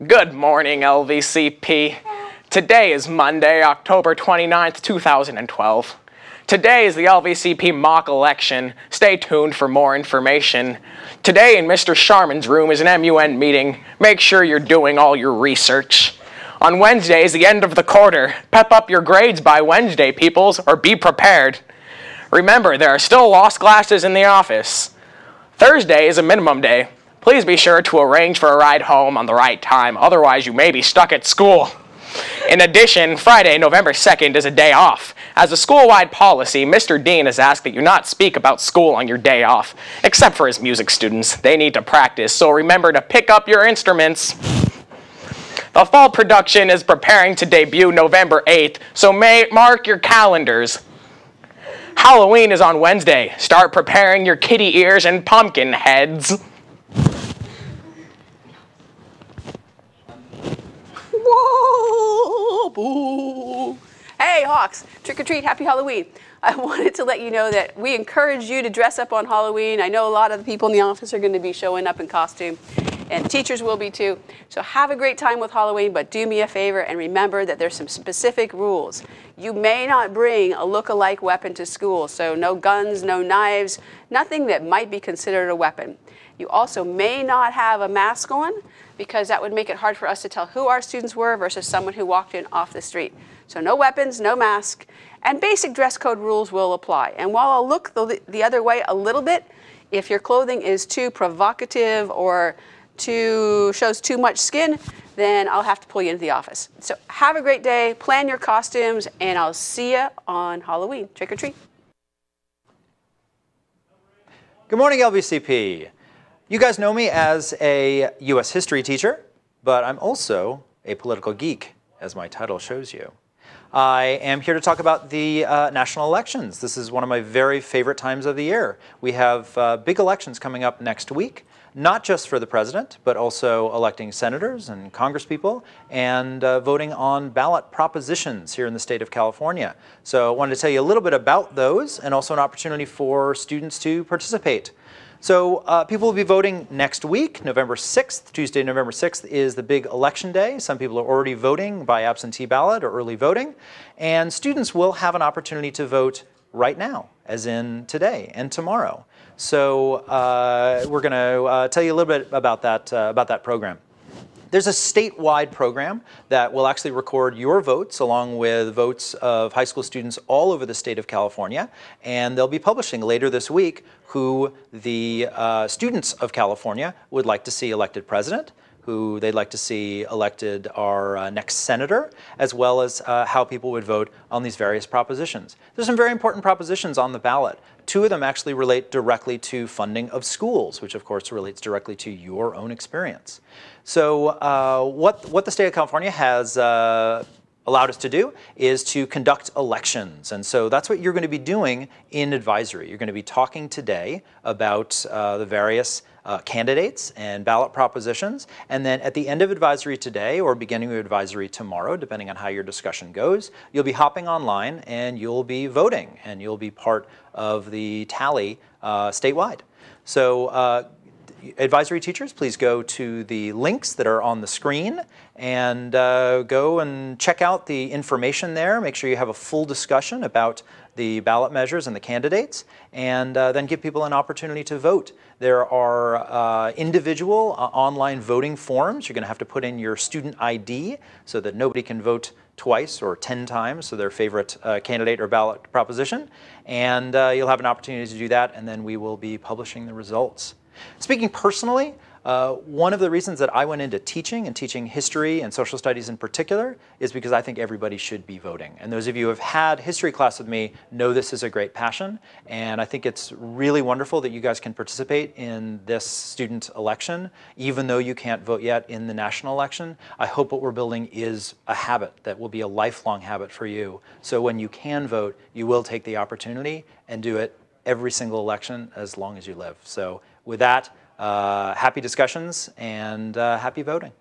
Good morning, LVCP. Today is Monday, October 29th, 2012. Today is the LVCP mock election. Stay tuned for more information. Today in Mr. Sharman's room is an MUN meeting. Make sure you're doing all your research. On Wednesday is the end of the quarter. Pep up your grades by Wednesday, peoples, or be prepared. Remember, there are still lost classes in the office. Thursday is a minimum day. Please be sure to arrange for a ride home on the right time, otherwise you may be stuck at school. In addition, Friday, November 2nd is a day off. As a school-wide policy, Mr. Dean has asked that you not speak about school on your day off, except for his music students. They need to practice, so remember to pick up your instruments. The fall production is preparing to debut November 8th, so mark your calendars. Halloween is on Wednesday. Start preparing your kitty ears and pumpkin heads. Whoa, boo. Hey, Hawks, trick or treat, happy Halloween. I wanted to let you know that we encourage you to dress up on Halloween. I know a lot of the people in the office are going to be showing up in costume, and teachers will be too. So have a great time with Halloween, but do me a favor and remember that there's some specific rules. You may not bring a look-alike weapon to school, so no guns, no knives, nothing that might be considered a weapon. You also may not have a mask on, because that would make it hard for us to tell who our students were versus someone who walked in off the street. So no weapons, no mask, and basic dress code rules will apply. And while I'll look the other way a little bit, if your clothing is too provocative or shows too much skin, then I'll have to pull you into the office. So have a great day, plan your costumes, and I'll see you on Halloween. Trick or treat. Good morning, LVCP. You guys know me as a U.S. history teacher, but I'm also a political geek, as my title shows you. I am here to talk about the national elections. This is one of my very favorite times of the year. We have big elections coming up next week, not just for the president, but also electing senators and congresspeople and voting on ballot propositions here in the state of California. So I wanted to tell you a little bit about those and also an opportunity for students to participate. So people will be voting next week, November 6th. Tuesday, November 6th is the big election day. Some people are already voting by absentee ballot or early voting. And students will have an opportunity to vote right now, as in today and tomorrow. So we're going to tell you a little bit about that program. There's a statewide program that will actually record your votes along with votes of high school students all over the state of California. And they'll be publishing later this week who the students of California would like to see elected president, who they'd like to see elected our next senator, as well as how people would vote on these various propositions. There's some very important propositions on the ballot. Two of them actually relate directly to funding of schools, which of course relates directly to your own experience. So what the state of California has allowed us to do is to conduct elections. And so that's what you're going to be doing in advisory. You're going to be talking today about the various candidates and ballot propositions. And then at the end of advisory today or beginning of advisory tomorrow, depending on how your discussion goes, you'll be hopping online and you'll be voting and you'll be part of the tally statewide. So advisory teachers, please go to the links that are on the screen and go and check out the information there. Make sure you have a full discussion about the ballot measures and the candidates, and then give people an opportunity to vote. There are individual online voting forms. You're going to have to put in your student ID so that nobody can vote twice or 10 times for their favorite candidate or ballot proposition. And you'll have an opportunity to do that, and then we will be publishing the results. Speaking personally, one of the reasons that I went into teaching and teaching history and social studies in particular is because I think everybody should be voting. And those of you who have had history class with me know this is a great passion. And I think it's really wonderful that you guys can participate in this student election, even though you can't vote yet in the national election. I hope what we're building is a habit that will be a lifelong habit for you. So when you can vote, you will take the opportunity and do it every single election as long as you live. So with that, happy discussions and happy voting.